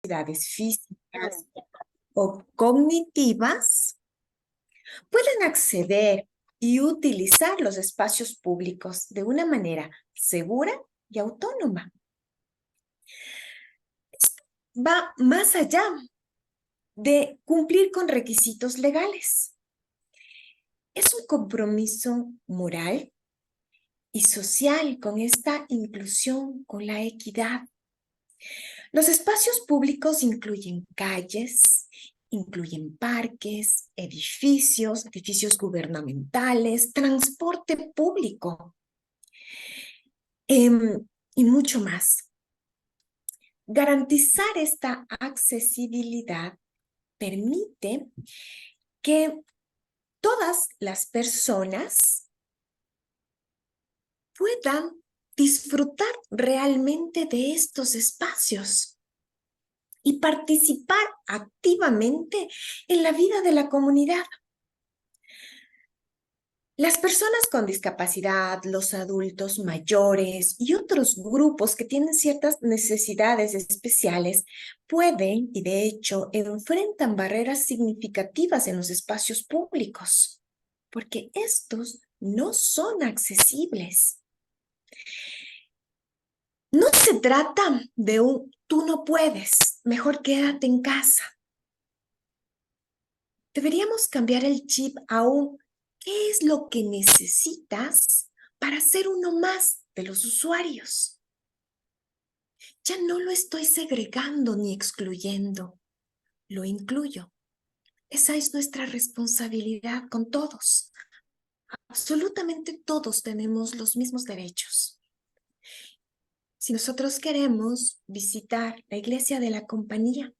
Actividades físicas o cognitivas pueden acceder y utilizar los espacios públicos de una manera segura y autónoma. Esto va más allá de cumplir con requisitos legales. Es un compromiso moral y social con esta inclusión, con la equidad. Los espacios públicos incluyen calles, incluyen parques, edificios gubernamentales, transporte público y mucho más. Garantizar esta accesibilidad permite que todas las personas puedan disfrutar realmente de estos espacios y participar activamente en la vida de la comunidad. Las personas con discapacidad, los adultos mayores y otros grupos que tienen ciertas necesidades especiales pueden, y de hecho, enfrentan barreras significativas en los espacios públicos, porque estos no son accesibles. No se trata de un tú no puedes, mejor quédate en casa. Deberíamos cambiar el chip a un ¿qué es lo que necesitas para ser uno más de los usuarios? Ya no lo estoy segregando ni excluyendo, lo incluyo. Esa es nuestra responsabilidad con todos. Absolutamente todos tenemos los mismos derechos. Si nosotros queremos visitar la iglesia de la compañía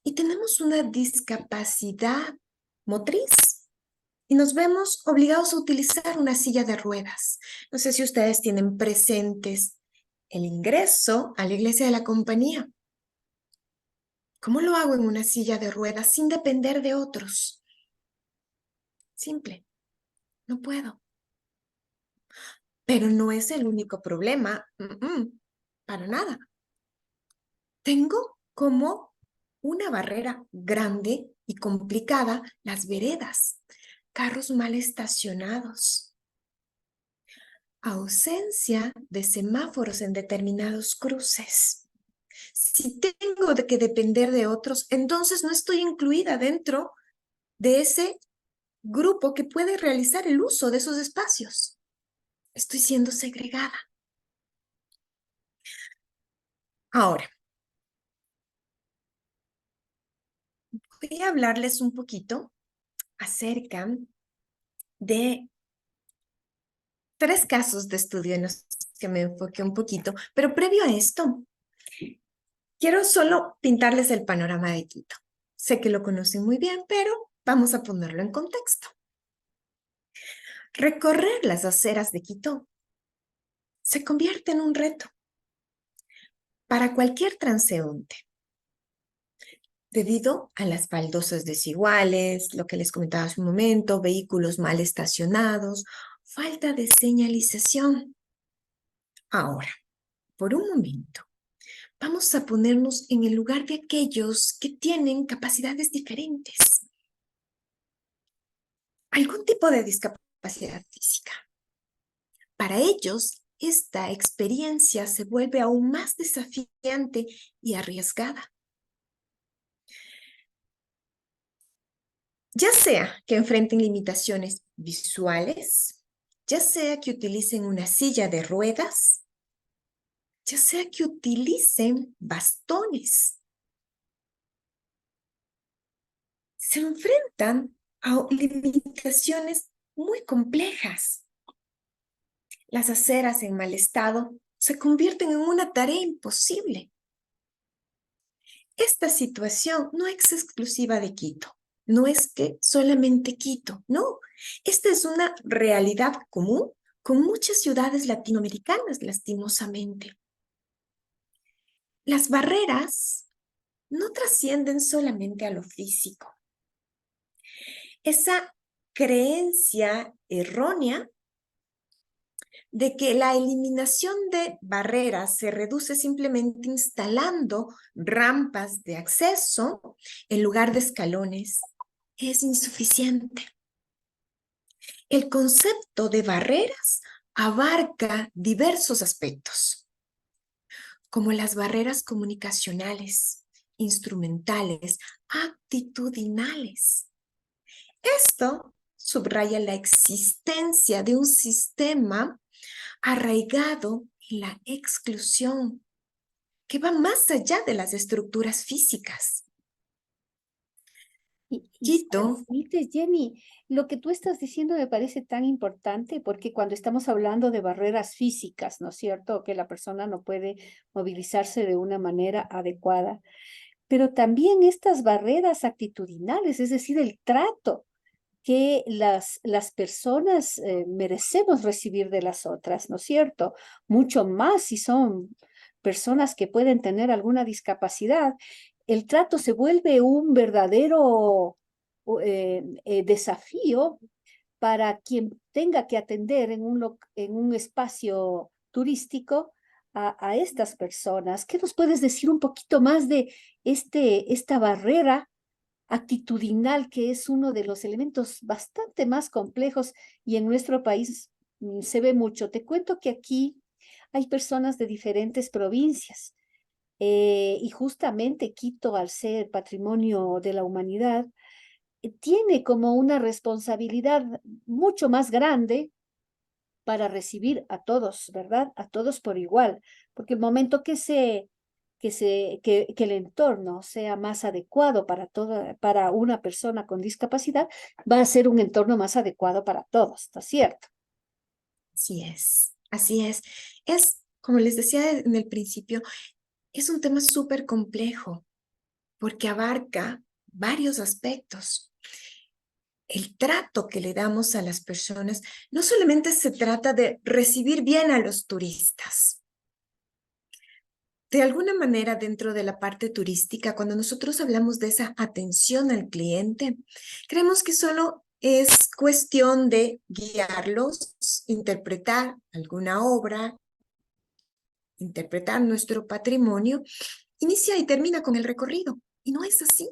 y tenemos una discapacidad motriz, y nos vemos obligados a utilizar una silla de ruedas. No sé si ustedes tienen presentes el ingreso a la iglesia de la compañía. ¿Cómo lo hago en una silla de ruedas sin depender de otros? Simple, no puedo. Pero no es el único problema, para nada. Tengo como una barrera grande y complicada las veredas, carros mal estacionados, ausencia de semáforos en determinados cruces. Si tengo que depender de otros, entonces no estoy incluida dentro de ese grupo que puede realizar el uso de esos espacios. Estoy siendo segregada. Ahora, voy a hablarles un poquito acerca de 3 casos de estudio en los que me enfoqué un poquito, pero previo a esto, quiero solo pintarles el panorama de Quito. Sé que lo conocen muy bien, pero vamos a ponerlo en contexto. Recorrer las aceras de Quito se convierte en un reto para cualquier transeúnte, debido a las baldosas desiguales, lo que les comentaba hace un momento, vehículos mal estacionados, falta de señalización. Ahora, por un momento, vamos a ponernos en el lugar de aquellos que tienen capacidades diferentes, algún tipo de discapacidad física. Para ellos, esta experiencia se vuelve aún más desafiante y arriesgada. Ya sea que enfrenten limitaciones visuales, ya sea que utilicen una silla de ruedas, ya sea que utilicen bastones, se enfrentan a limitaciones muy complejas. Las aceras en mal estado se convierten en una tarea imposible. Esta situación no es exclusiva de Quito. No es que solamente Quito, no. Esta es una realidad común con muchas ciudades latinoamericanas, lastimosamente. Las barreras no trascienden solamente a lo físico. Esa creencia errónea de que la eliminación de barreras se reduce simplemente instalando rampas de acceso en lugar de escalones es insuficiente. El concepto de barreras abarca diversos aspectos, como las barreras comunicacionales, instrumentales, actitudinales. Esto subraya la existencia de un sistema arraigado en la exclusión, que va más allá de las estructuras físicas. Y si me Quito, permites, Jenny, lo que tú estás diciendo me parece tan importante porque cuando estamos hablando de barreras físicas, ¿no es cierto? Que la persona no puede movilizarse de una manera adecuada, pero también estas barreras actitudinales, es decir, el trato que las personas merecemos recibir de las otras, ¿no es cierto? Mucho más si son personas que pueden tener alguna discapacidad. El trato se vuelve un verdadero desafío para quien tenga que atender en un espacio turístico a estas personas. ¿Qué nos puedes decir un poquito más de esta barrera actitudinal, que es uno de los elementos bastante más complejos y en nuestro país se ve mucho? Te cuento que aquí hay personas de diferentes provincias y justamente Quito, al ser patrimonio de la humanidad, tiene como una responsabilidad mucho más grande para recibir a todos, ¿verdad? A todos por igual, porque el momento que el entorno sea más adecuado para una persona con discapacidad, va a ser un entorno más adecuado para todos, ¿está cierto? así es, así es. Es, como les decía en el principio, es un tema súper complejo porque abarca varios aspectos. El trato que le damos a las personas no solamente se trata de recibir bien a los turistas. De alguna manera, dentro de la parte turística, cuando nosotros hablamos de esa atención al cliente, creemos que solo es cuestión de guiarlos, interpretar alguna obra, interpretar nuestro patrimonio, inicia y termina con el recorrido. Y no es así.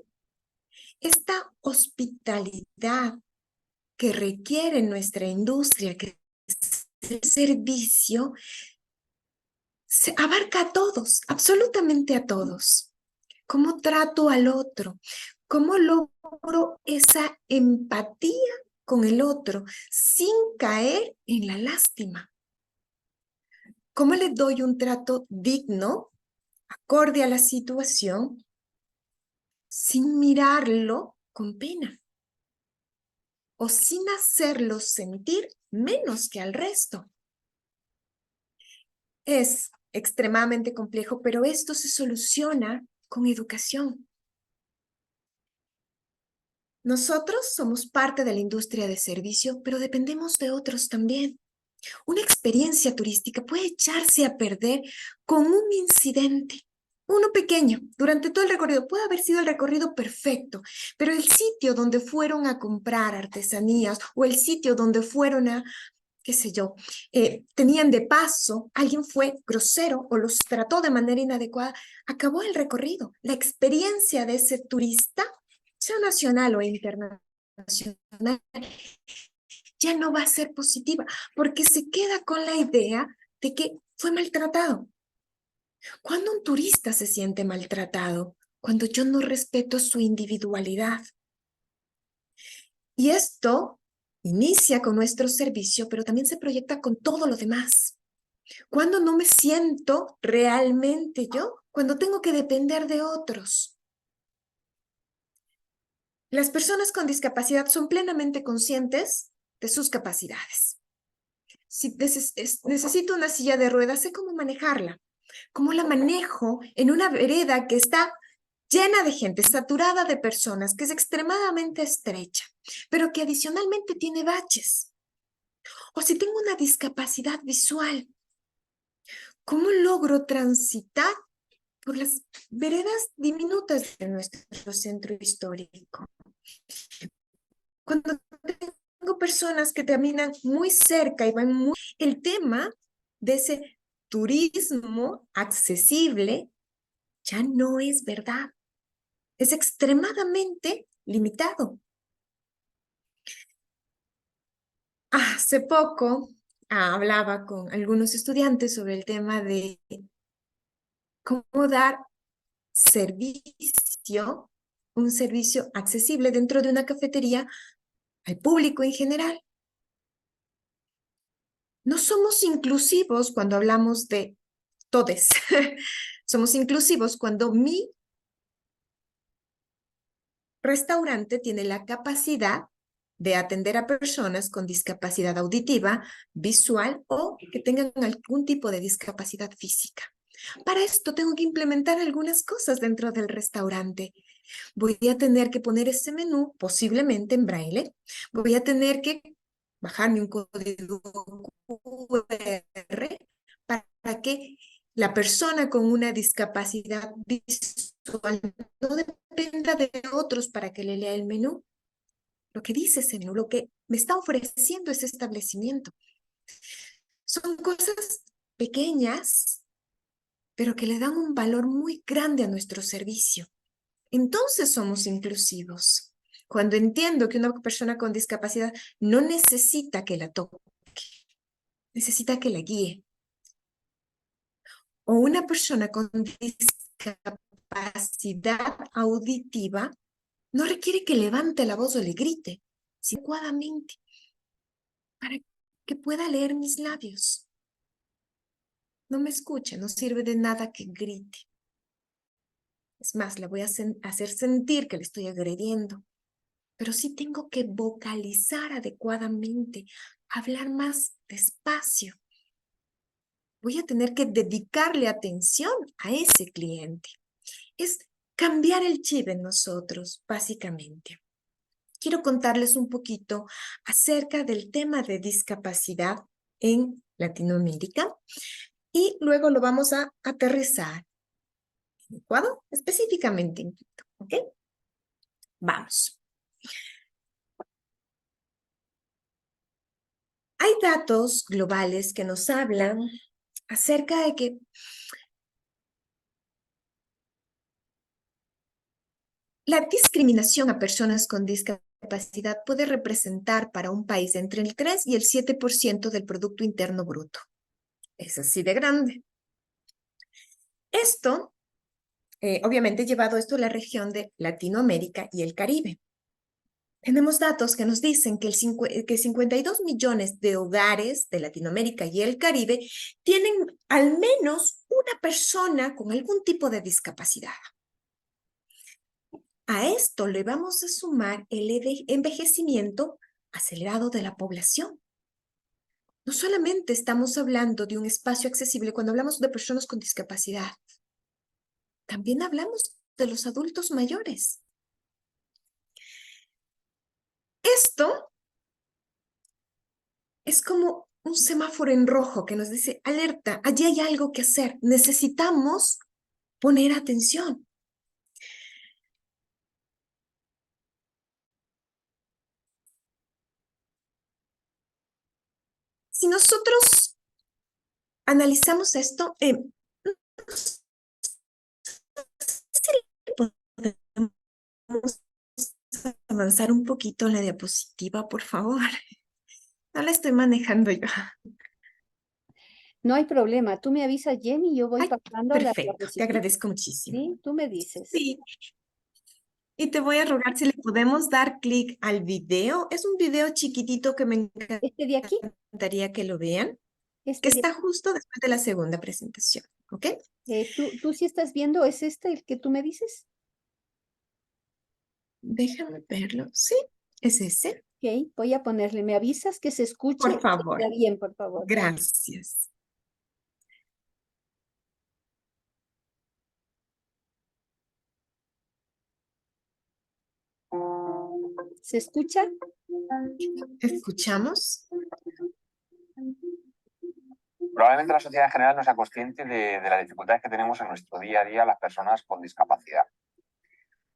Esta hospitalidad que requiere nuestra industria, que es el servicio, se abarca a todos, absolutamente a todos. ¿Cómo trato al otro? ¿Cómo logro esa empatía con el otro sin caer en la lástima? ¿Cómo le doy un trato digno, acorde a la situación, sin mirarlo con pena o sin hacerlo sentir menos que al resto? Es extremadamente complejo, pero esto se soluciona con educación. Nosotros somos parte de la industria de servicio, pero dependemos de otros también. Una experiencia turística puede echarse a perder con un incidente, uno pequeño, durante todo el recorrido. Puede haber sido el recorrido perfecto, pero el sitio donde fueron a comprar artesanías o el sitio donde fueron a, qué sé yo, tenían de paso, alguien fue grosero o los trató de manera inadecuada, acabó el recorrido. La experiencia de ese turista, sea nacional o internacional, ya no va a ser positiva porque se queda con la idea de que fue maltratado. ¿Cuándo un turista se siente maltratado? Cuando yo no respeto su individualidad. Y esto inicia con nuestro servicio, pero también se proyecta con todo lo demás. Cuando no me siento realmente yo, cuando tengo que depender de otros. Las personas con discapacidad son plenamente conscientes de sus capacidades. Si necesito una silla de ruedas, sé cómo manejarla. ¿Cómo la manejo en una vereda que está llena de gente, saturada de personas, que es extremadamente estrecha, pero que adicionalmente tiene baches? O si tengo una discapacidad visual, ¿cómo logro transitar por las veredas diminutas de nuestro centro histórico? Cuando personas que caminan muy cerca y van muy... El tema de ese turismo accesible ya no es verdad. Es extremadamente limitado. Hace poco hablaba con algunos estudiantes sobre el tema de cómo dar servicio, un servicio accesible dentro de una cafetería al público en general. No somos inclusivos cuando hablamos de todes. Somos inclusivos cuando mi restaurante tiene la capacidad de atender a personas con discapacidad auditiva, visual o que tengan algún tipo de discapacidad física. Para esto tengo que implementar algunas cosas dentro del restaurante. Voy a tener que poner ese menú posiblemente en braille. Voy a tener que bajarme un código QR para que la persona con una discapacidad visual no dependa de otros para que le lea el menú. Lo que dice ese menú, lo que me está ofreciendo ese establecimiento. Son cosas pequeñas, pero que le dan un valor muy grande a nuestro servicio. Entonces somos inclusivos. Cuando entiendo que una persona con discapacidad no necesita que la toque, necesita que la guíe. O una persona con discapacidad auditiva no requiere que levante la voz o le grite, sino adecuadamente para que pueda leer mis labios. No me escuche, no sirve de nada que grite. Es más, le voy a hacer sentir que le estoy agrediendo. Pero sí tengo que vocalizar adecuadamente, hablar más despacio. Voy a tener que dedicarle atención a ese cliente. Es cambiar el chip en nosotros, básicamente. Quiero contarles un poquito acerca del tema de discapacidad en Latinoamérica y luego lo vamos a aterrizar en Ecuador, específicamente en Quito. ¿Ok? Vamos. Hay datos globales que nos hablan acerca de que la discriminación a personas con discapacidad puede representar para un país entre el 3 y el 7% del Producto Interno Bruto. Es así de grande. Esto, obviamente, llevado esto a la región de Latinoamérica y el Caribe. Tenemos datos que nos dicen que, que 52 millones de hogares de Latinoamérica y el Caribe tienen al menos una persona con algún tipo de discapacidad. A esto le vamos a sumar el envejecimiento acelerado de la población. No solamente estamos hablando de un espacio accesible cuando hablamos de personas con discapacidad, también hablamos de los adultos mayores. Esto es como un semáforo en rojo que nos dice, alerta, allí hay algo que hacer, necesitamos poner atención. Si nosotros analizamos esto, podemos avanzar un poquito en la diapositiva, por favor. No la estoy manejando yo. No hay problema. Tú me avisas, Jenny, y yo voy Ay, pasando la perfecto, te diapositiva. agradezco muchísimo. ¿Sí? Tú me dices. Sí, y te voy a rogar si le podemos dar clic al video. Es un video chiquitito que me Este de aquí, encantaría que lo vean, que este de está justo después de la segunda presentación, ¿ok? ¿tú sí estás viendo? ¿Es este el que tú me dices? Déjame verlo. Sí, es ese. Ok, voy a ponerle. ¿Me avisas que se escuche Por y se favor. vea bien, por favor? Gracias. ¿Se escucha? ¿Escuchamos? Probablemente la sociedad en general no sea consciente de las dificultades que tenemos en nuestro día a día las personas con discapacidad.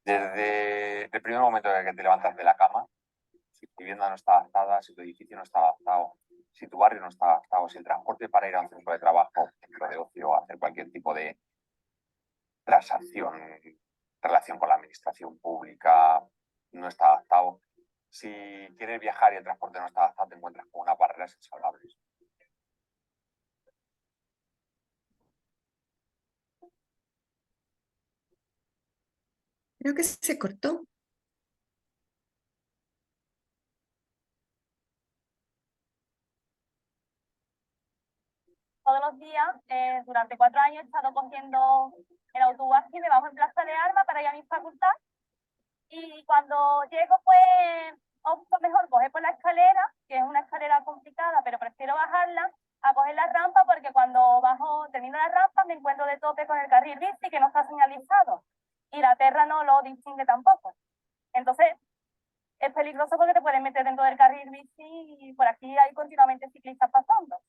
Desde el primer momento en el que te levantas de la cama, si vivienda no está adaptada, si tu edificio no está adaptado, si tu barrio no está adaptado, si el transporte para ir a un centro de trabajo, centro de ocio, hacer cualquier tipo de transacción, relación con la administración pública, no está adaptado. Si quieres viajar y el transporte no está adaptado, te encuentras con unas barreras insalvables. Creo que se cortó. Todos los días, durante 4 años, he estado cogiendo el autobús aquí debajo en Plaza de Armas para ir a mi facultad. Y cuando llego, pues opto mejor coger por la escalera, que es una escalera complicada, pero prefiero bajarla a coger la rampa, porque cuando bajo, termino la rampa, me encuentro de tope con el carril bici que no está señalizado. Y la terra no lo distingue tampoco. Entonces, es peligroso porque te puedes meter dentro del carril bici y por aquí hay continuamente ciclistas pasando.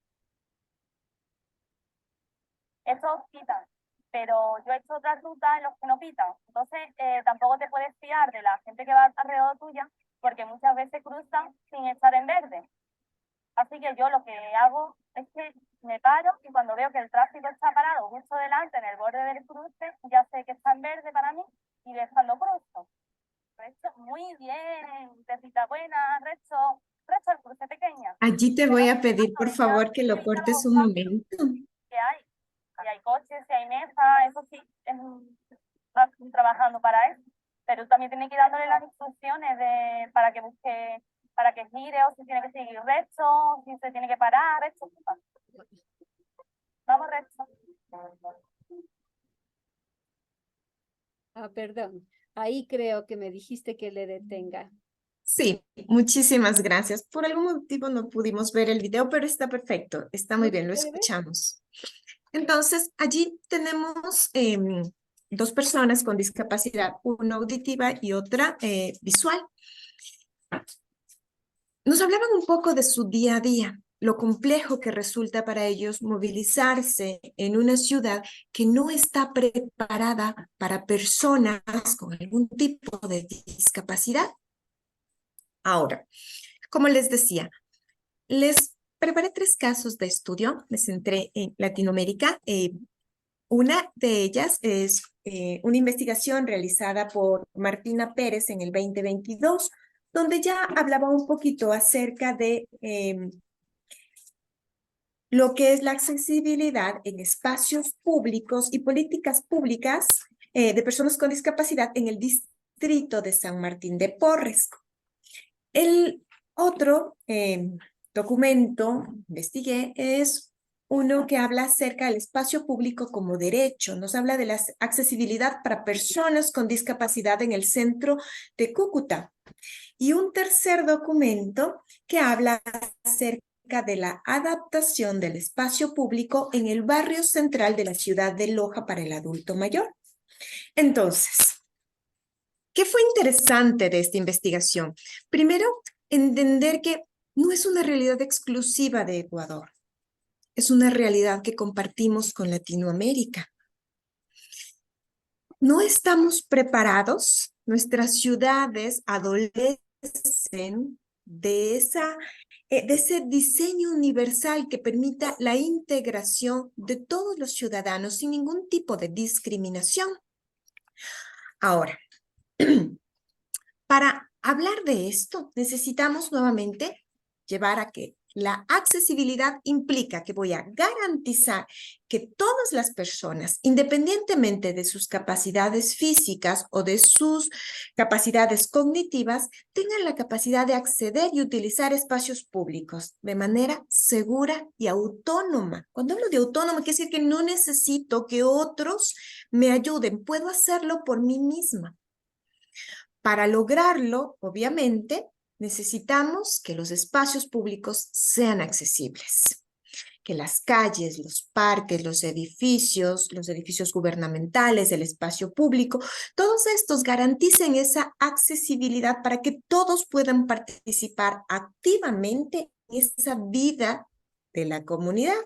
Eso quita, pero yo he hecho otras rutas en los que no pitan. Entonces, tampoco te puedes fiar de la gente que va alrededor tuya, porque muchas veces cruzan sin estar en verde. Así que yo lo que hago es que me paro y cuando veo que el tráfico está parado justo delante, en el borde del cruce, ya sé que está en verde para mí y es cuando cruzo. Resto, muy bien, Tecita buena, resto el cruce pequeña. Allí te voy a pedir, por favor, que lo cortes un momento. Que hay. Si hay coches, si hay mesa, eso sí, va trabajando para eso. Pero también tiene que ir dándole las instrucciones para que busque, para que gire, o si tiene que seguir recto, si se tiene que parar, recto. Vamos recto. Ah, perdón. Ahí creo que me dijiste que le detenga. Sí, muchísimas gracias. Por algún motivo no pudimos ver el video, pero está perfecto, está muy ¿No se bien, lo puede ver? escuchamos. Entonces, allí tenemos dos personas con discapacidad, una auditiva y otra visual. Nos hablaban un poco de su día a día, lo complejo que resulta para ellos movilizarse en una ciudad que no está preparada para personas con algún tipo de discapacidad. Ahora, como les decía, les preparé 3 casos de estudio, me centré en Latinoamérica. Una de ellas es una investigación realizada por Martina Pérez en el 2022, donde ya hablaba un poquito acerca de lo que es la accesibilidad en espacios públicos y políticas públicas de personas con discapacidad en el distrito de San Martín de Porres. El otro documento, investigué, es uno que habla acerca del espacio público como derecho. Nos habla de la accesibilidad para personas con discapacidad en el centro de Cúcuta. Y un tercer documento que habla acerca de la adaptación del espacio público en el barrio central de la ciudad de Loja para el adulto mayor. Entonces, ¿qué fue interesante de esta investigación? Primero, entender que no es una realidad exclusiva de Ecuador, es una realidad que compartimos con Latinoamérica. No estamos preparados, nuestras ciudades adolecen de ese diseño universal que permita la integración de todos los ciudadanos sin ningún tipo de discriminación. Ahora, para hablar de esto, necesitamos nuevamente llevar a que la accesibilidad implica que voy a garantizar que todas las personas, independientemente de sus capacidades físicas o de sus capacidades cognitivas, tengan la capacidad de acceder y utilizar espacios públicos de manera segura y autónoma. Cuando hablo de autónoma, quiere decir que no necesito que otros me ayuden, puedo hacerlo por mí misma. Para lograrlo, obviamente, necesitamos que los espacios públicos sean accesibles, que las calles, los parques, los edificios gubernamentales, el espacio público, todos estos garanticen esa accesibilidad para que todos puedan participar activamente en esa vida de la comunidad.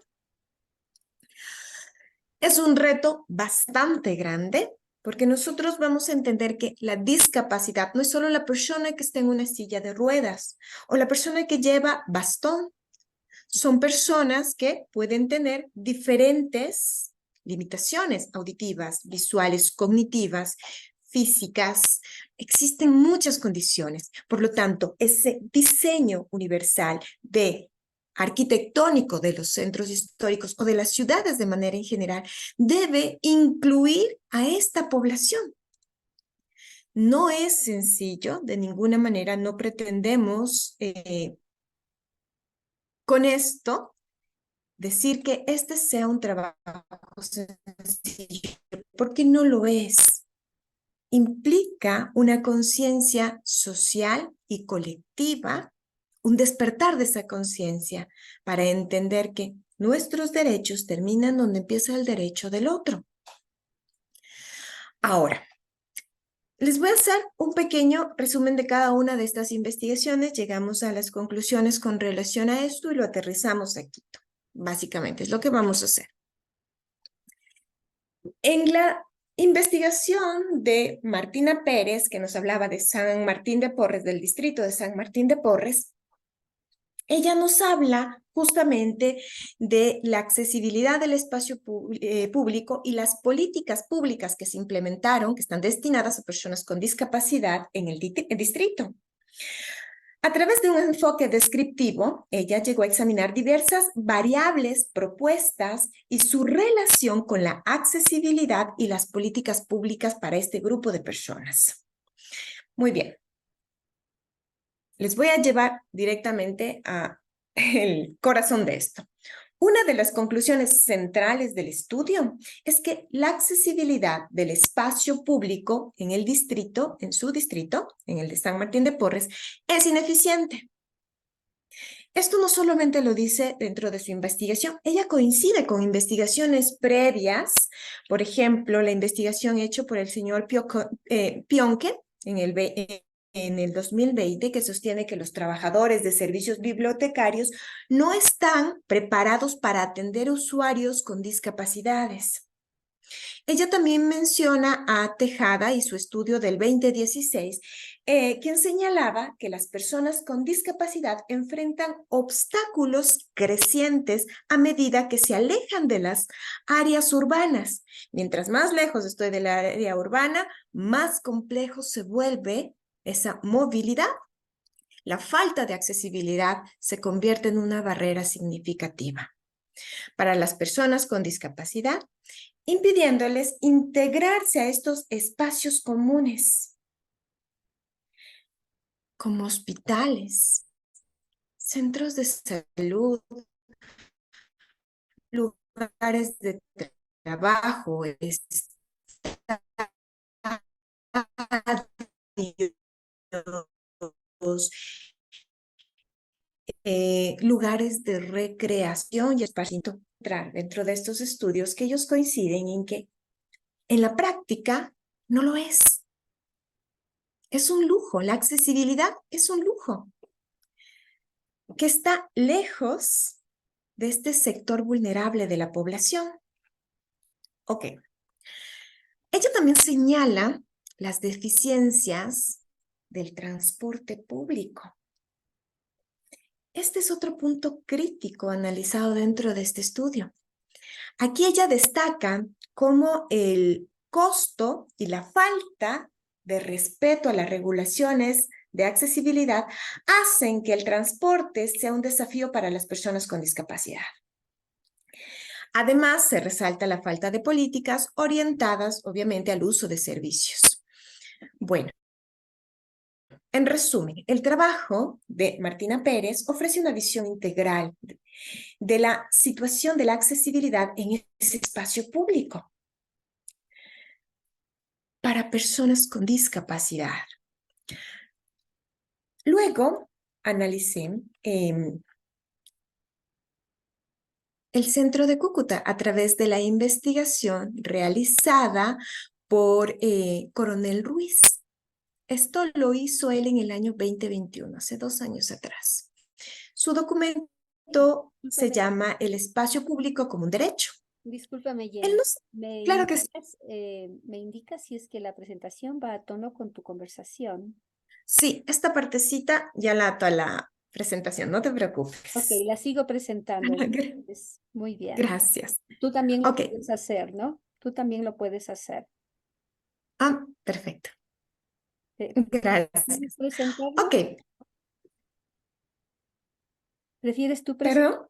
Es un reto bastante grande, Porque nosotros vamos a entender que la discapacidad no es solo la persona que está en una silla de ruedas o la persona que lleva bastón. Son personas que pueden tener diferentes limitaciones auditivas, visuales, cognitivas, físicas. Existen muchas condiciones. Por lo tanto, ese diseño universal arquitectónico de los centros históricos o de las ciudades de manera en general debe incluir a esta población. No es sencillo, de ninguna manera, no pretendemos con esto decir que este sea un trabajo sencillo, porque no lo es. Implica una conciencia social y colectiva, un despertar de esa conciencia para entender que nuestros derechos terminan donde empieza el derecho del otro. Ahora, les voy a hacer un pequeño resumen de cada una de estas investigaciones. Llegamos a las conclusiones con relación a esto y lo aterrizamos aquí. Básicamente es lo que vamos a hacer. En la investigación de Martina Pérez, que nos hablaba de San Martín de Porres, del distrito de San Martín de Porres, ella nos habla justamente de la accesibilidad del espacio público y las políticas públicas que se implementaron, que están destinadas a personas con discapacidad en el distrito. A través de un enfoque descriptivo, ella llegó a examinar diversas variables propuestas y su relación con la accesibilidad y las políticas públicas para este grupo de personas. Muy bien. Les voy a llevar directamente al corazón de esto. Una de las conclusiones centrales del estudio es que la accesibilidad del espacio público en el distrito, en su distrito, en el de San Martín de Porres, es ineficiente. Esto no solamente lo dice dentro de su investigación, ella coincide con investigaciones previas, por ejemplo, la investigación hecha por el señor Pionke en el 2020, que sostiene que los trabajadores de servicios bibliotecarios no están preparados para atender usuarios con discapacidades. Ella también menciona a Tejada y su estudio del 2016, quien señalaba que las personas con discapacidad enfrentan obstáculos crecientes a medida que se alejan de las áreas urbanas. Mientras más lejos estoy de la área urbana, más complejo se vuelve esa movilidad. La falta de accesibilidad se convierte en una barrera significativa para las personas con discapacidad, impidiéndoles integrarse a estos espacios comunes, como hospitales, centros de salud, lugares de trabajo, lugares de recreación y espacio. Dentro de estos estudios que ellos coinciden en que en la práctica no lo es. Es un lujo, la accesibilidad es un lujo que está lejos de este sector vulnerable de la población. Ok. Ella también señala las deficiencias del transporte público. Este es otro punto crítico analizado dentro de este estudio. Aquí ella destaca cómo el costo y la falta de respeto a las regulaciones de accesibilidad hacen que el transporte sea un desafío para las personas con discapacidad. Además, se resalta la falta de políticas orientadas, obviamente, al uso de servicios. Bueno, en resumen, el trabajo de Martina Pérez ofrece una visión integral de la situación de la accesibilidad en ese espacio público para personas con discapacidad. Luego, analicé el Centro de Cúcuta a través de la investigación realizada por Coronel Ruiz. Esto lo hizo él en el año 2021, hace 2 años atrás. Su documento se llama El espacio público como un derecho. Discúlpame, Él Jenny. nos... Claro que sí. Me indicas si es que la presentación va a tono con tu conversación. Sí, esta partecita ya la ato a la presentación, no te Ok, preocupes. la sigo presentando. Entonces, muy bien. Gracias. Tú también lo Ok. puedes hacer, ¿no? Tú también lo puedes hacer. Ah, perfecto. ¿Quieres Gracias. presentarlo? Ok, ¿Prefieres tú presentar? perdón.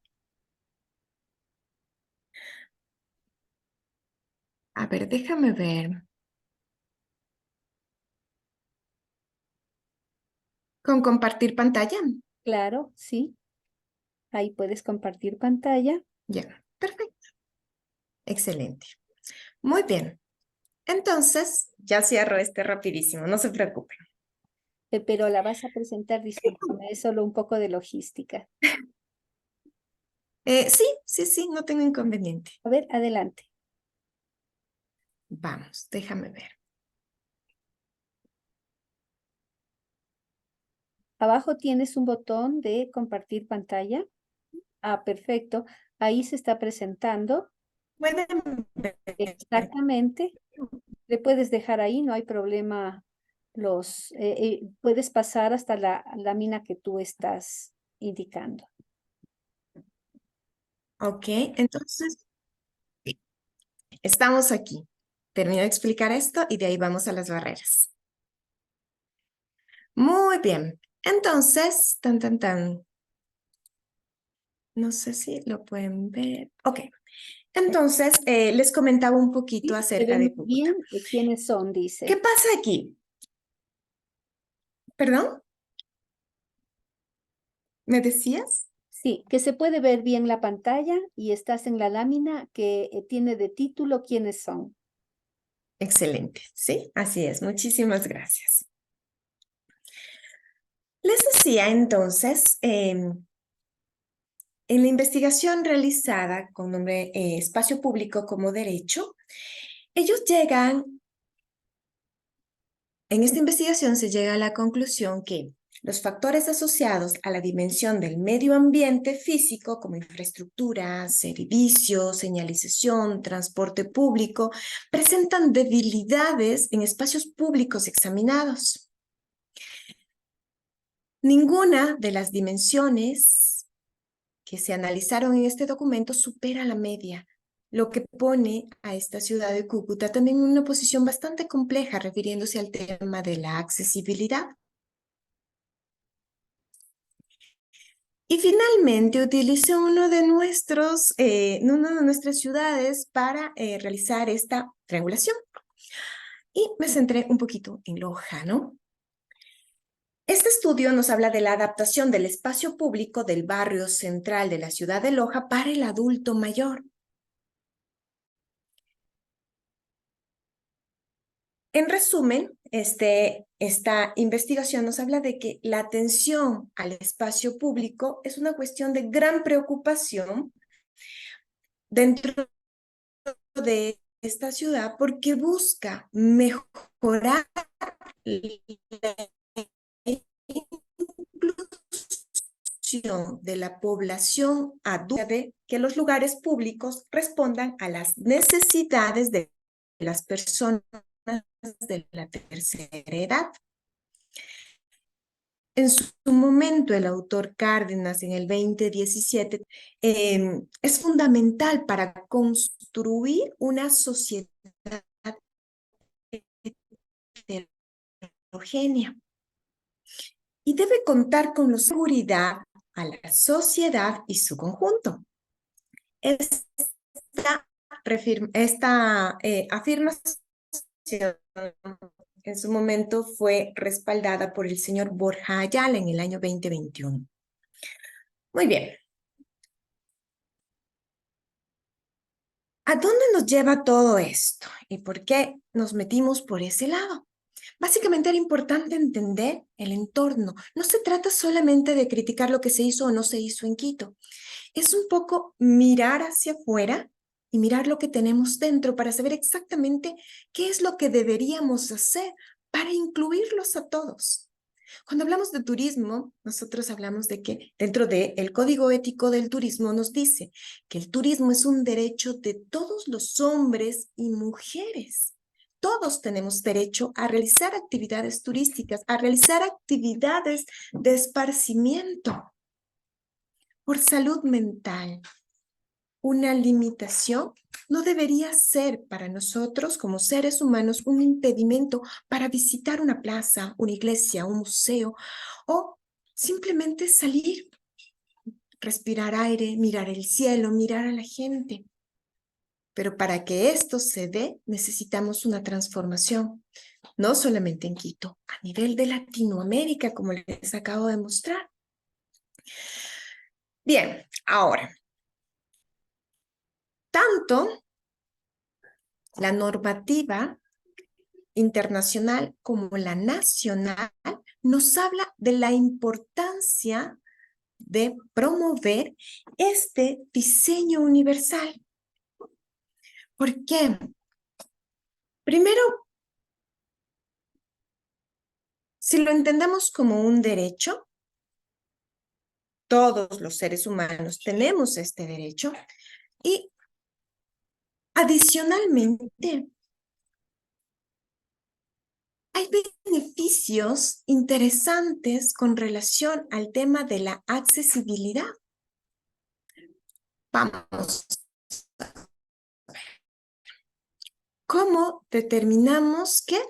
A ver, déjame ver. ¿Con compartir pantalla? Claro, sí. Ahí puedes compartir pantalla, Ya, perfecto. Excelente. Muy bien. Entonces, ya cierro este rapidísimo, no se preocupen. pero la vas a presentar, discúlpame, es solo un poco de logística. Sí, no tengo inconveniente. A ver, adelante. Vamos, déjame ver. Abajo tienes un botón de compartir pantalla. Ah, perfecto. Ahí se está presentando. Pueden ver. Exactamente. Le puedes dejar ahí, no hay problema. Puedes pasar hasta la lámina que tú estás indicando. Ok, entonces, estamos aquí. Termino de explicar esto y de ahí vamos a las barreras. Muy bien. Entonces, tan. No sé si lo pueden ver. Ok. Entonces, les comentaba un poquito Sí, se ve acerca muy de Cúcuta. bien. ¿Quiénes son? ¿Qué Dice. pasa aquí? ¿Perdón? ¿Me decías? Sí, que se puede ver bien la pantalla y estás en la lámina que tiene de título quiénes son. Excelente. Sí, así es. Muchísimas gracias. Les decía entonces, en la investigación realizada con nombre Espacio Público como Derecho, ellos llegan, en esta investigación se llega a la conclusión que los factores asociados a la dimensión del medio ambiente físico, como infraestructura, servicios, señalización, transporte público, presentan debilidades en espacios públicos examinados. Ninguna de las dimensiones que se analizaron en este documento supera la media, lo que pone a esta ciudad de Cúcuta también en una posición bastante compleja refiriéndose al tema de la accesibilidad. Y finalmente utilicé una de nuestras ciudades para realizar esta triangulación. Y me centré un poquito en Loja, ¿no? Este estudio nos habla de la adaptación del espacio público del barrio central de la ciudad de Loja para el adulto mayor. En resumen, esta investigación nos habla de que la atención al espacio público es una cuestión de gran preocupación dentro de esta ciudad porque busca mejorar la inclusión de la población adulta, de que los lugares públicos respondan a las necesidades de las personas de la tercera edad. En su momento, el autor Cárdenas, en el 2017, es fundamental para construir una sociedad heterogénea y debe contar con la seguridad a la sociedad y su conjunto. Esta afirmación en su momento fue respaldada por el señor Borja Ayala en el año 2021. Muy bien. ¿A dónde nos lleva todo esto? ¿Y por qué nos metimos por ese lado? Básicamente era importante entender el entorno. No se trata solamente de criticar lo que se hizo o no se hizo en Quito. Es un poco mirar hacia afuera y mirar lo que tenemos dentro para saber exactamente qué es lo que deberíamos hacer para incluirlos a todos. Cuando hablamos de turismo, nosotros hablamos de que dentro del Código Ético del Turismo nos dice que el turismo es un derecho de todos los hombres y mujeres. Todos tenemos derecho a realizar actividades turísticas, a realizar actividades de esparcimiento por salud mental. Una limitación no debería ser para nosotros como seres humanos un impedimento para visitar una plaza, una iglesia, un museo o simplemente salir, respirar aire, mirar el cielo, mirar a la gente. Pero para que esto se dé, necesitamos una transformación, no solamente en Quito, a nivel de Latinoamérica, como les acabo de mostrar. Bien, ahora, tanto la normativa internacional como la nacional nos habla de la importancia de promover este diseño universal. ¿Por qué? Primero, si lo entendemos como un derecho, todos los seres humanos tenemos este derecho y adicionalmente hay beneficios interesantes con relación al tema de la accesibilidad. Vamos. ¿Cómo determinamos que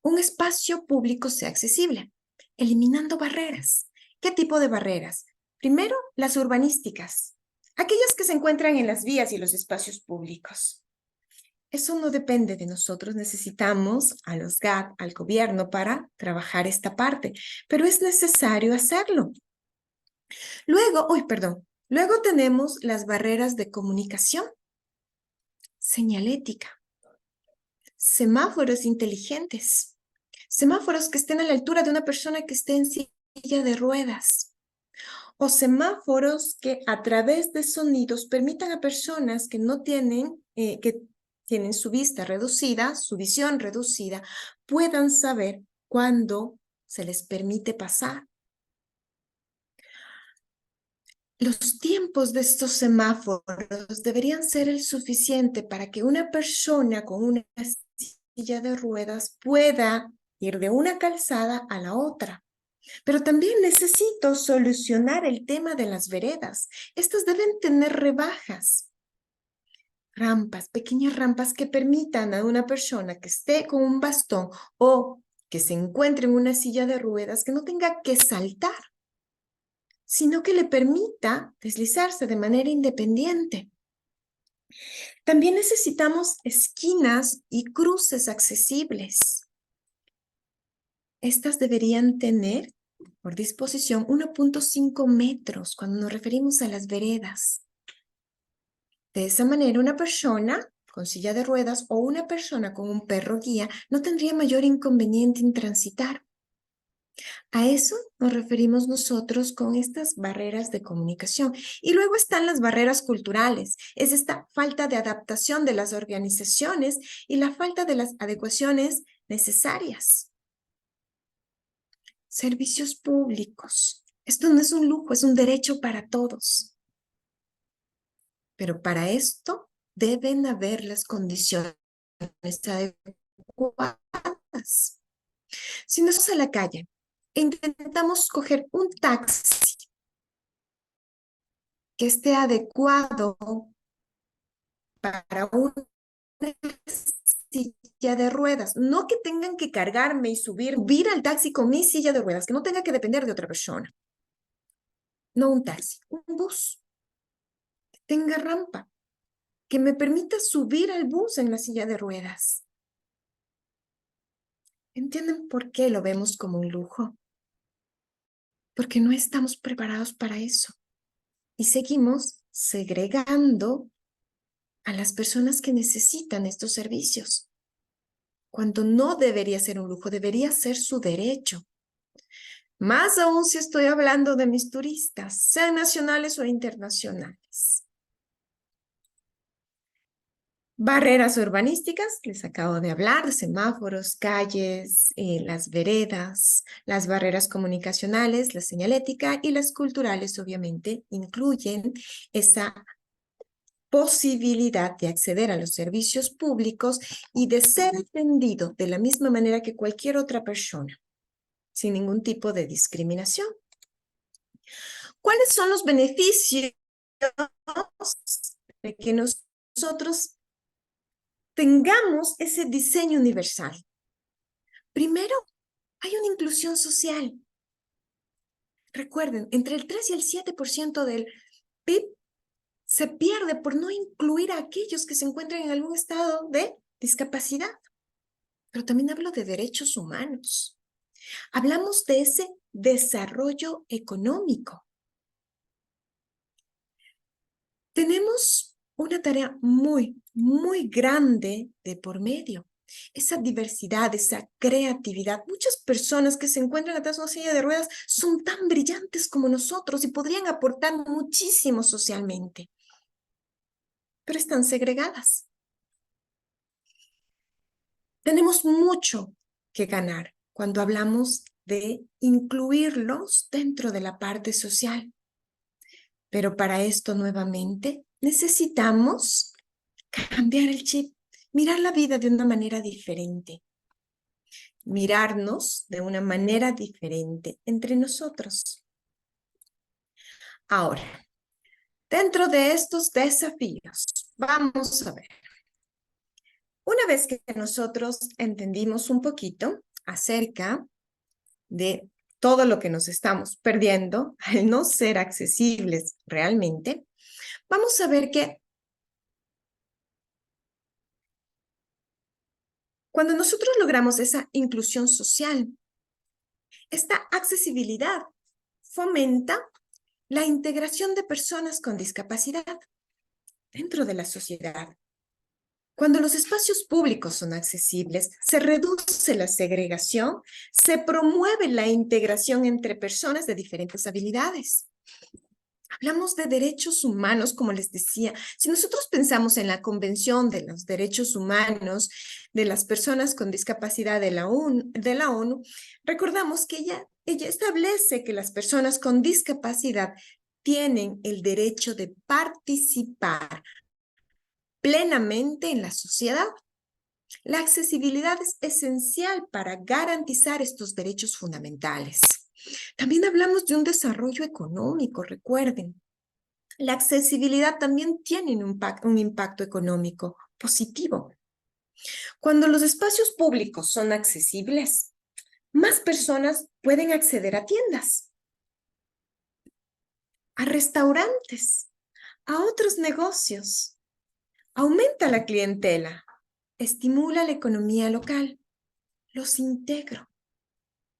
un espacio público sea accesible? Eliminando barreras. ¿Qué tipo de barreras? Primero, las urbanísticas, aquellas que se encuentran en las vías y los espacios públicos. Eso no depende de nosotros, necesitamos a los GAT, al gobierno, para trabajar esta parte, pero es necesario hacerlo. Luego tenemos las barreras de comunicación, señalética, semáforos inteligentes, semáforos que estén a la altura de una persona que esté en silla de ruedas, o semáforos que a través de sonidos permitan a personas que no tienen, que tienen su vista reducida, su visión reducida, puedan saber cuándo se les permite pasar. Los tiempos de estos semáforos deberían ser el suficiente para que una persona con una silla de ruedas pueda ir de una calzada a la otra. Pero también necesito solucionar el tema de las veredas. Estas deben tener rebajas, rampas, pequeñas rampas que permitan a una persona que esté con un bastón o que se encuentre en una silla de ruedas que no tenga que saltar, sino que le permita deslizarse de manera independiente. También necesitamos esquinas y cruces accesibles. Estas deberían tener, por disposición, 1.5 metros cuando nos referimos a las veredas. De esa manera, una persona con silla de ruedas o una persona con un perro guía no tendría mayor inconveniente en transitar. A eso nos referimos nosotros con estas barreras de comunicación. Y luego están las barreras culturales. Es esta falta de adaptación de las organizaciones y la falta de las adecuaciones necesarias. Servicios públicos. Esto no es un lujo, es un derecho para todos. Pero para esto deben haber las condiciones adecuadas. Si nos vamos a la calle e intentamos coger un taxi que esté adecuado para una silla de ruedas, no que tengan que cargarme y subir al taxi con mi silla de ruedas, que no tenga que depender de otra persona. No un taxi, un bus que tenga rampa, que me permita subir al bus en la silla de ruedas. ¿Entienden por qué lo vemos como un lujo? Porque no estamos preparados para eso. Y seguimos segregando a las personas que necesitan estos servicios. Cuando no debería ser un lujo, debería ser su derecho. Más aún si estoy hablando de mis turistas, sean nacionales o internacionales. Barreras urbanísticas, les acabo de hablar, semáforos, calles, las veredas, las barreras comunicacionales, la señalética y las culturales, obviamente, incluyen esa posibilidad de acceder a los servicios públicos y de ser atendido de la misma manera que cualquier otra persona, sin ningún tipo de discriminación. ¿Cuáles son los beneficios de que nosotros tengamos ese diseño universal? Primero, hay una inclusión social. Recuerden, entre el 3 y el 7% del PIB se pierde por no incluir a aquellos que se encuentran en algún estado de discapacidad. Pero también hablo de derechos humanos. Hablamos de ese desarrollo económico. Tenemos una tarea muy, muy grande de por medio. Esa diversidad, esa creatividad. Muchas personas que se encuentran atrás de una silla de ruedas son tan brillantes como nosotros y podrían aportar muchísimo socialmente, pero están segregadas. Tenemos mucho que ganar cuando hablamos de incluirlos dentro de la parte social. Pero para esto nuevamente necesitamos cambiar el chip, mirar la vida de una manera diferente, mirarnos de una manera diferente entre nosotros. Ahora, dentro de estos desafíos, vamos a ver. Una vez que nosotros entendimos un poquito acerca de todo lo que nos estamos perdiendo al no ser accesibles realmente, vamos a ver que cuando nosotros logramos esa inclusión social, esta accesibilidad fomenta la integración de personas con discapacidad dentro de la sociedad. Cuando los espacios públicos son accesibles, se reduce la segregación, se promueve la integración entre personas de diferentes habilidades. Hablamos de derechos humanos, como les decía. Si nosotros pensamos en la Convención de los Derechos Humanos de las Personas con Discapacidad de la ONU, recordamos que ella establece que las personas con discapacidad tienen el derecho de participar plenamente en la sociedad. La accesibilidad es esencial para garantizar estos derechos fundamentales. También hablamos de un desarrollo económico, recuerden. La accesibilidad también tiene un impacto económico positivo. Cuando los espacios públicos son accesibles, más personas pueden acceder a tiendas, a restaurantes, a otros negocios. Aumenta la clientela, estimula la economía local, los integro.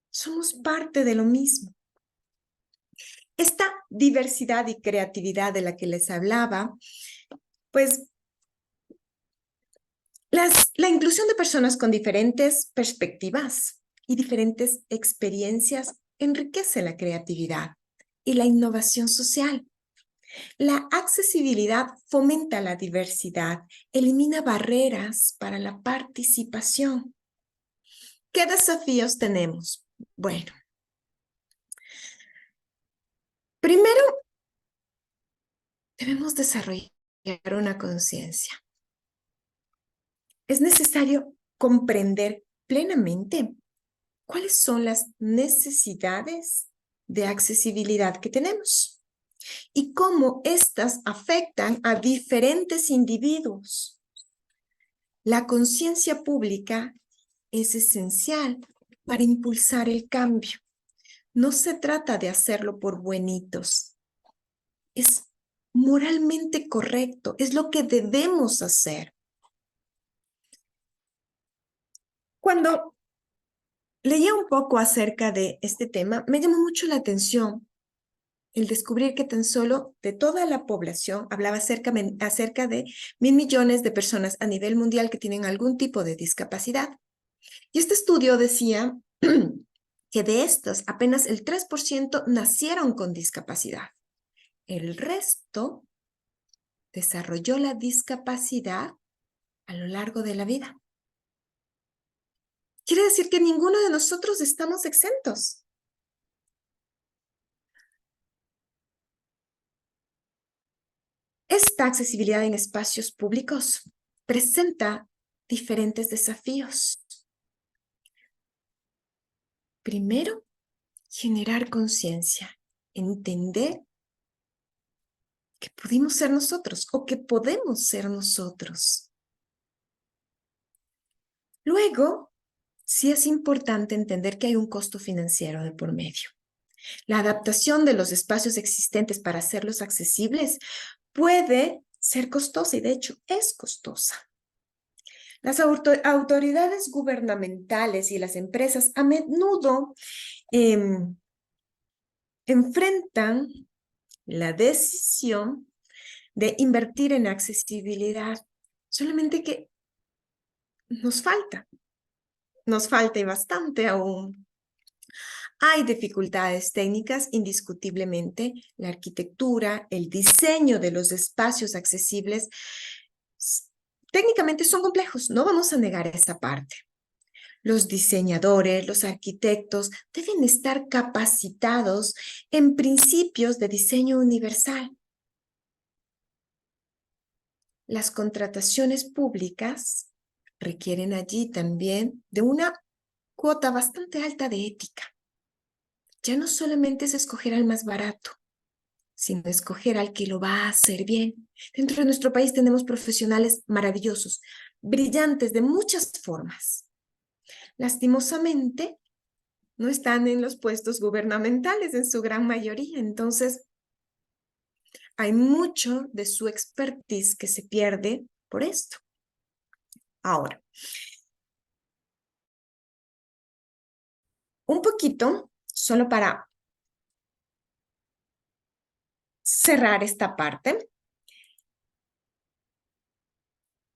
Somos parte de lo mismo. Esta diversidad y creatividad de la que les hablaba, pues la inclusión de personas con diferentes perspectivas y diferentes experiencias enriquece la creatividad y la innovación social. La accesibilidad fomenta la diversidad, elimina barreras para la participación. ¿Qué desafíos tenemos? Bueno, primero, debemos desarrollar una conciencia. Es necesario comprender plenamente cuáles son las necesidades de accesibilidad que tenemos y cómo éstas afectan a diferentes individuos. La conciencia pública es esencial para impulsar el cambio. No se trata de hacerlo por buenitos. Es moralmente correcto, es lo que debemos hacer. Cuando leía un poco acerca de este tema, me llamó mucho la atención el descubrir que tan solo de toda la población hablaba acerca de 1.000 millones de personas a nivel mundial que tienen algún tipo de discapacidad. Y este estudio decía que de estos apenas el 3% nacieron con discapacidad. El resto desarrolló la discapacidad a lo largo de la vida. Quiere decir que ninguno de nosotros estamos exentos. Esta accesibilidad en espacios públicos presenta diferentes desafíos. Primero, generar conciencia, entender que pudimos ser nosotros o que podemos ser nosotros. Luego, sí es importante entender que hay un costo financiero de por medio. La adaptación de los espacios existentes para hacerlos accesibles puede ser costosa y de hecho es costosa. Las autoridades gubernamentales y las empresas a menudo enfrentan la decisión de invertir en accesibilidad, solamente que nos falta y bastante aún. Hay dificultades técnicas, indiscutiblemente. La arquitectura, el diseño de los espacios accesibles, técnicamente son complejos, no vamos a negar esa parte. Los diseñadores, los arquitectos deben estar capacitados en principios de diseño universal. Las contrataciones públicas requieren allí también de una cuota bastante alta de ética. Ya no solamente es escoger al más barato, sino escoger al que lo va a hacer bien. Dentro de nuestro país tenemos profesionales maravillosos, brillantes de muchas formas. Lastimosamente, no están en los puestos gubernamentales en su gran mayoría, entonces hay mucho de su expertise que se pierde por esto. Ahora, un poquito, solo para cerrar esta parte.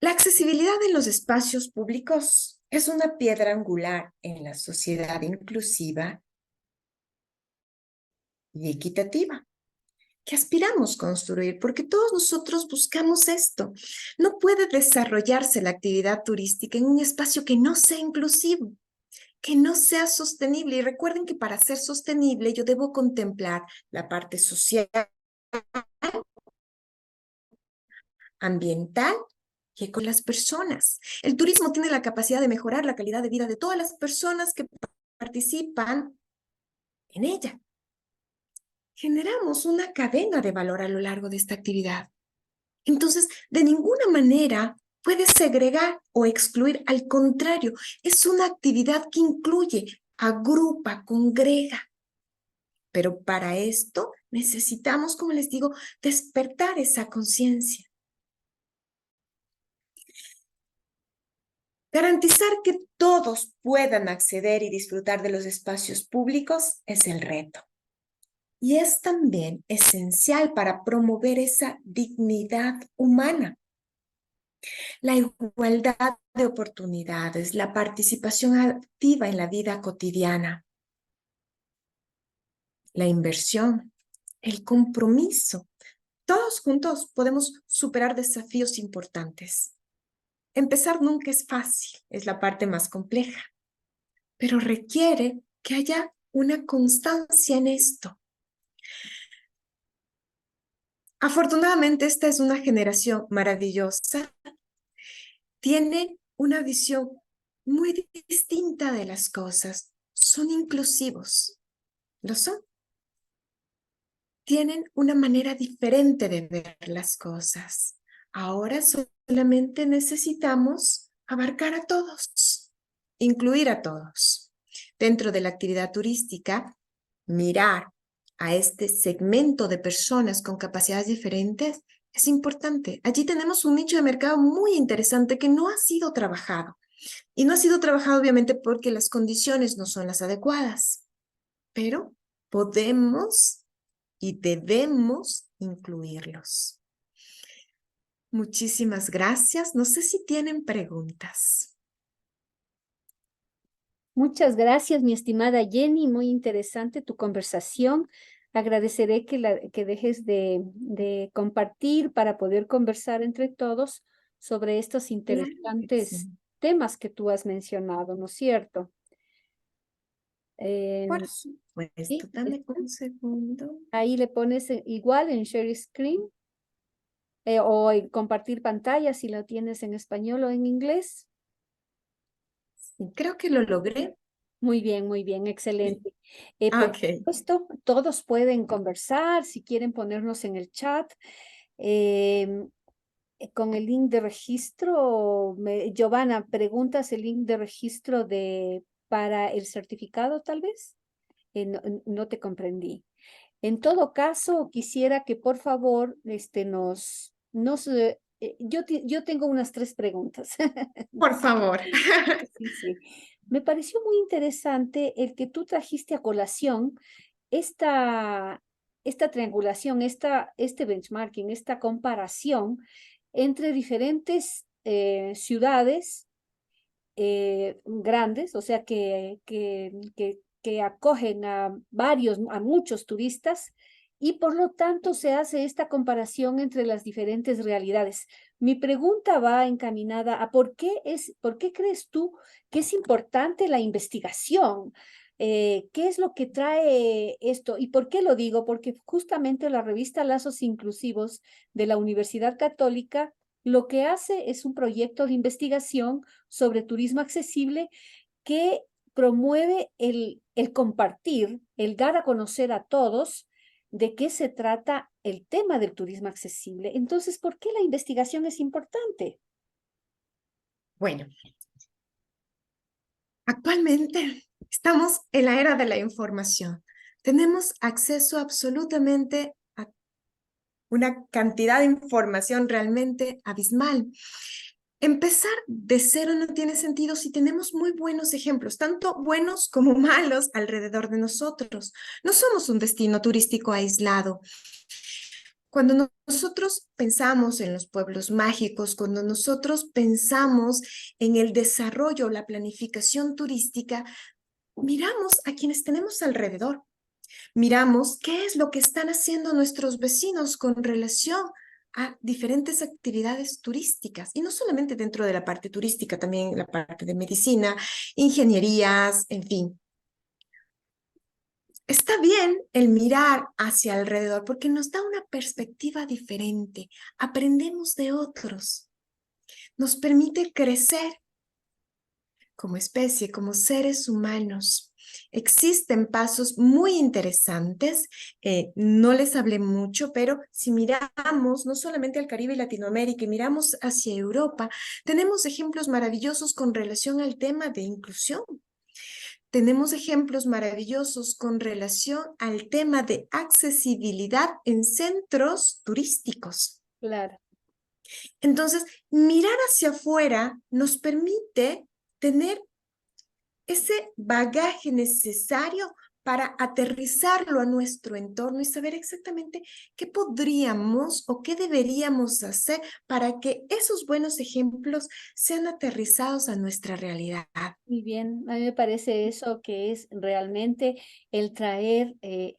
La accesibilidad en los espacios públicos es una piedra angular en la sociedad inclusiva y equitativa que aspiramos construir, porque todos nosotros buscamos esto. No puede desarrollarse la actividad turística en un espacio que no sea inclusivo, que no sea sostenible. Y recuerden que para ser sostenible yo debo contemplar la parte social, ambiental y con las personas. El turismo tiene la capacidad de mejorar la calidad de vida de todas las personas que participan en ella. Generamos una cadena de valor a lo largo de esta actividad. Entonces, de ninguna manera puedes segregar o excluir. Al contrario, es una actividad que incluye, agrupa, congrega. Pero para esto necesitamos, como les digo, despertar esa conciencia. Garantizar que todos puedan acceder y disfrutar de los espacios públicos es el reto. Y es también esencial para promover esa dignidad humana. La igualdad de oportunidades, la participación activa en la vida cotidiana, la inversión, el compromiso. Todos juntos podemos superar desafíos importantes. Empezar nunca es fácil, es la parte más compleja, pero requiere que haya una constancia en esto. Afortunadamente, esta es una generación maravillosa. Tienen una visión muy distinta de las cosas. Son inclusivos. Lo son. Tienen una manera diferente de ver las cosas. Ahora solamente necesitamos abarcar a todos, incluir a todos. Dentro de la actividad turística, mirar a este segmento de personas con capacidades diferentes es importante. Allí tenemos un nicho de mercado muy interesante que no ha sido trabajado. Y no ha sido trabajado obviamente porque las condiciones no son las adecuadas. Pero podemos y debemos incluirlos. Muchísimas gracias. No sé si tienen preguntas. Muchas gracias, mi estimada Jenny. Muy interesante tu conversación. Agradeceré que dejes de compartir para poder conversar entre todos sobre estos interesantes temas que tú has mencionado, ¿no es cierto? Por Sí, supuesto, dame un segundo. ahí le pones igual en share screen o en compartir pantalla si lo tienes en español o en inglés. Creo que lo logré. Muy bien, excelente. Por Ok. supuesto, todos pueden conversar, si quieren ponernos en el chat. Con el link de registro, Giovanna, ¿preguntas el link de registro para el certificado tal vez? No, no te comprendí. En todo caso, quisiera que por favor yo tengo unas 3 preguntas. Por favor. Sí, sí. Me pareció muy interesante el que tú trajiste a colación esta, esta triangulación, este benchmarking, esta comparación entre diferentes ciudades grandes, o sea, que acogen a muchos turistas y por lo tanto se hace esta comparación entre las diferentes realidades. Mi pregunta va encaminada a por qué crees tú que es importante la investigación? ¿Qué es lo que trae esto? ¿Y por qué lo digo? Porque justamente la revista Lazos Inclusivos de la Universidad Católica lo que hace es un proyecto de investigación sobre turismo accesible que promueve el compartir, el dar a conocer a todos de qué se trata el tema del turismo accesible. Entonces, ¿por qué la investigación es importante? Bueno, actualmente estamos en la era de la información. Tenemos acceso absolutamente a una cantidad de información realmente abismal. Empezar de cero no tiene sentido si tenemos muy buenos ejemplos, tanto buenos como malos, alrededor de nosotros. No somos un destino turístico aislado. Cuando nosotros pensamos en los pueblos mágicos, cuando nosotros pensamos en el desarrollo, la planificación turística, miramos a quienes tenemos alrededor. Miramos qué es lo que están haciendo nuestros vecinos con relación a diferentes actividades turísticas, y no solamente dentro de la parte turística, también la parte de medicina, ingenierías, en fin. Está bien el mirar hacia alrededor porque nos da una perspectiva diferente, aprendemos de otros, nos permite crecer como especie, como seres humanos. Existen pasos muy interesantes, no les hablé mucho, pero si miramos no solamente al Caribe y Latinoamérica, y miramos hacia Europa, tenemos ejemplos maravillosos con relación al tema de inclusión. Tenemos ejemplos maravillosos con relación al tema de accesibilidad en centros turísticos. Claro. Entonces, mirar hacia afuera nos permite tener ese bagaje necesario para aterrizarlo a nuestro entorno y saber exactamente qué podríamos o qué deberíamos hacer para que esos buenos ejemplos sean aterrizados a nuestra realidad. Muy bien, a mí me parece eso que es realmente el traer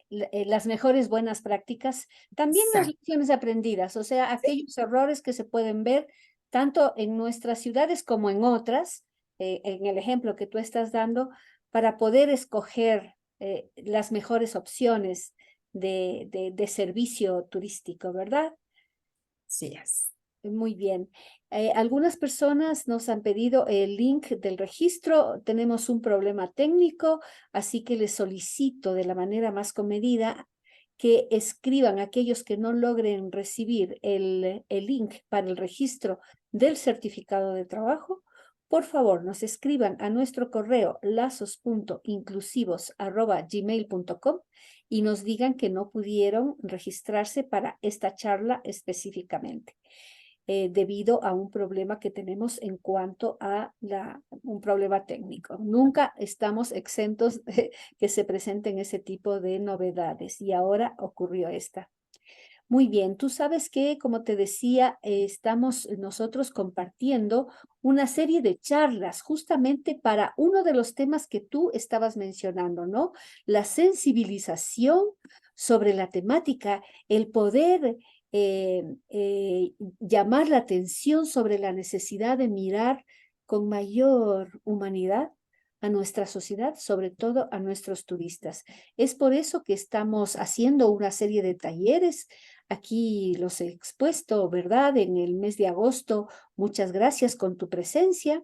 las mejores buenas prácticas, también las Exacto. lecciones aprendidas, o sea, aquellos errores que se pueden ver tanto en nuestras ciudades como en otras, en el ejemplo que tú estás dando, para poder escoger las mejores opciones de servicio turístico, ¿verdad? Sí es. Muy bien. Algunas personas nos han pedido el link del registro. Tenemos un problema técnico, así que les solicito de la manera más comedida que escriban aquellos que no logren recibir el link para el registro del certificado de trabajo. Por favor, nos escriban a nuestro correo lazos.inclusivos@gmail.com y nos digan que no pudieron registrarse para esta charla específicamente debido a un problema que tenemos en cuanto a un problema técnico. Nunca estamos exentos de que se presenten ese tipo de novedades y ahora ocurrió esta. Muy bien, tú sabes que, como te decía, estamos nosotros compartiendo una serie de charlas justamente para uno de los temas que tú estabas mencionando, ¿no? La sensibilización sobre la temática, el poder llamar la atención sobre la necesidad de mirar con mayor humanidad a nuestra sociedad, sobre todo a nuestros turistas. Es por eso que estamos haciendo una serie de talleres. Aquí los he expuesto, ¿verdad? En el mes de agosto. Muchas gracias con tu presencia.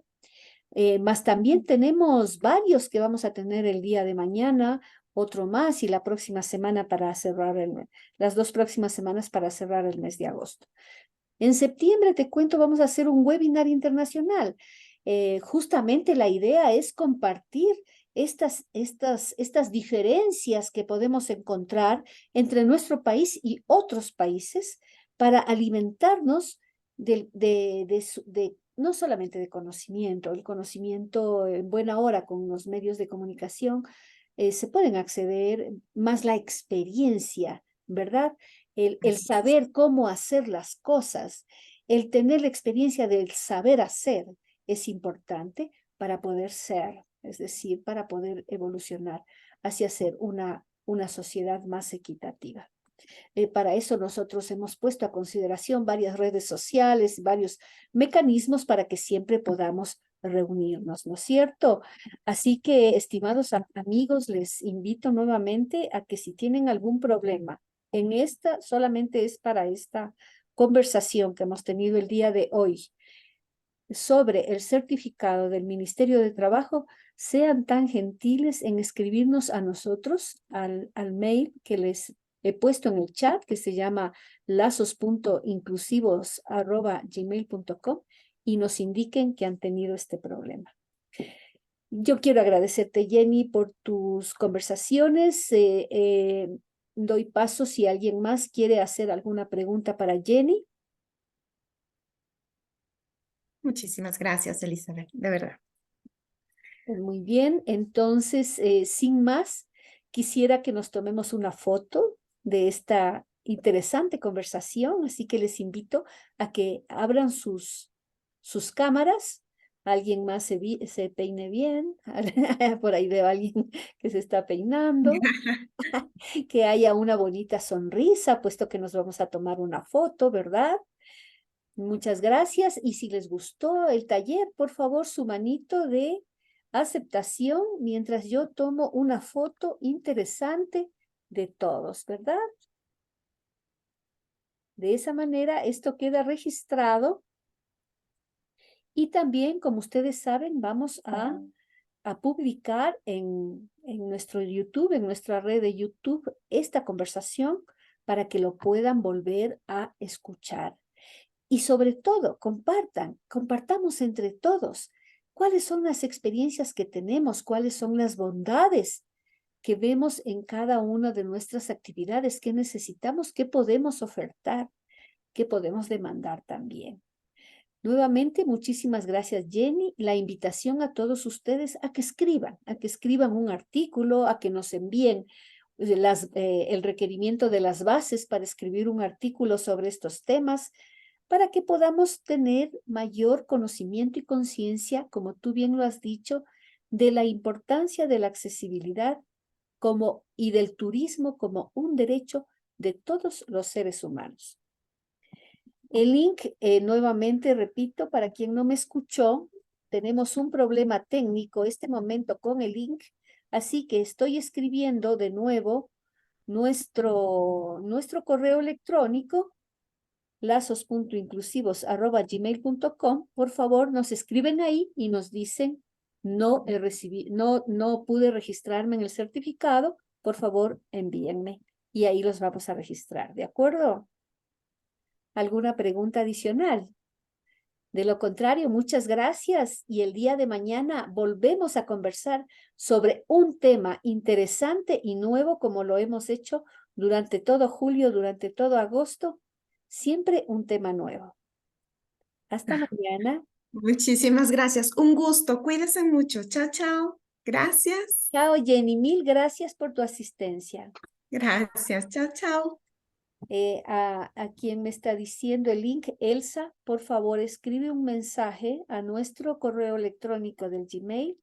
Más también tenemos varios que vamos a tener el día de mañana, otro más y la próxima semana para cerrar las 2 próximas semanas para cerrar el mes de agosto. En septiembre, te cuento, vamos a hacer un webinar internacional. Justamente la idea es compartir estas diferencias que podemos encontrar entre nuestro país y otros países para alimentarnos no solamente de conocimiento, el conocimiento en buena hora con los medios de comunicación, se pueden acceder, más la experiencia, ¿verdad? El saber cómo hacer las cosas, el tener la experiencia del saber hacer es importante para poder ser, es decir, para poder evolucionar hacia ser una sociedad más equitativa. Para eso nosotros hemos puesto a consideración varias redes sociales, varios mecanismos para que siempre podamos reunirnos, ¿no es cierto? Así que, estimados amigos, les invito nuevamente a que si tienen algún problema en esta, solamente es para esta conversación que hemos tenido el día de hoy sobre el certificado del Ministerio de Trabajo, sean tan gentiles en escribirnos a nosotros al mail que les he puesto en el chat, que se llama lazos.inclusivos@gmail.com, y nos indiquen que han tenido este problema. Yo quiero agradecerte, Jenny, por tus conversaciones. Doy paso si alguien más quiere hacer alguna pregunta para Jenny. Muchísimas gracias, Elizabeth, de verdad. Muy bien, entonces, sin más, quisiera que nos tomemos una foto de esta interesante conversación, así que les invito a que abran sus cámaras. Alguien más se peine bien. Por ahí veo a alguien que se está peinando. Que haya una bonita sonrisa, puesto que nos vamos a tomar una foto, ¿verdad? Muchas gracias. Y si les gustó el taller, por favor, su manito de aceptación mientras yo tomo una foto interesante de todos, ¿verdad? De esa manera, esto queda registrado. Y también, como ustedes saben, vamos a publicar en nuestro YouTube, en nuestra red de YouTube, esta conversación para que lo puedan volver a escuchar. Y sobre todo, compartamos entre todos cuáles son las experiencias que tenemos, cuáles son las bondades que vemos en cada una de nuestras actividades, qué necesitamos, qué podemos ofertar, qué podemos demandar también. Nuevamente, muchísimas gracias, Jenny. La invitación a todos ustedes a que escriban un artículo, a que nos envíen el requerimiento de las bases para escribir un artículo sobre estos temas, para que podamos tener mayor conocimiento y conciencia, como tú bien lo has dicho, de la importancia de la accesibilidad y del turismo como un derecho de todos los seres humanos. El link, nuevamente repito, para quien no me escuchó, tenemos un problema técnico este momento con el link, así que estoy escribiendo de nuevo nuestro correo electrónico, lazos.inclusivos@gmail.com. Por favor, nos escriben ahí y nos dicen, no pude registrarme en el certificado, por favor, envíenme. Y ahí los vamos a registrar, ¿de acuerdo? ¿Alguna pregunta adicional? De lo contrario, muchas gracias y el día de mañana volvemos a conversar sobre un tema interesante y nuevo como lo hemos hecho durante todo julio, durante todo agosto, siempre un tema nuevo. Hasta mañana. Muchísimas gracias. Un gusto. Cuídense mucho. Chao, chao. Gracias. Chao, Jenny. Mil gracias por tu asistencia. Gracias. Chao, chao. A quien me está diciendo el link, Elsa, por favor, escribe un mensaje a nuestro correo electrónico del Gmail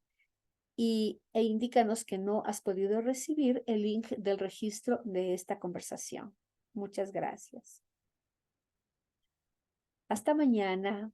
e indícanos que no has podido recibir el link del registro de esta conversación. Muchas gracias. Hasta mañana.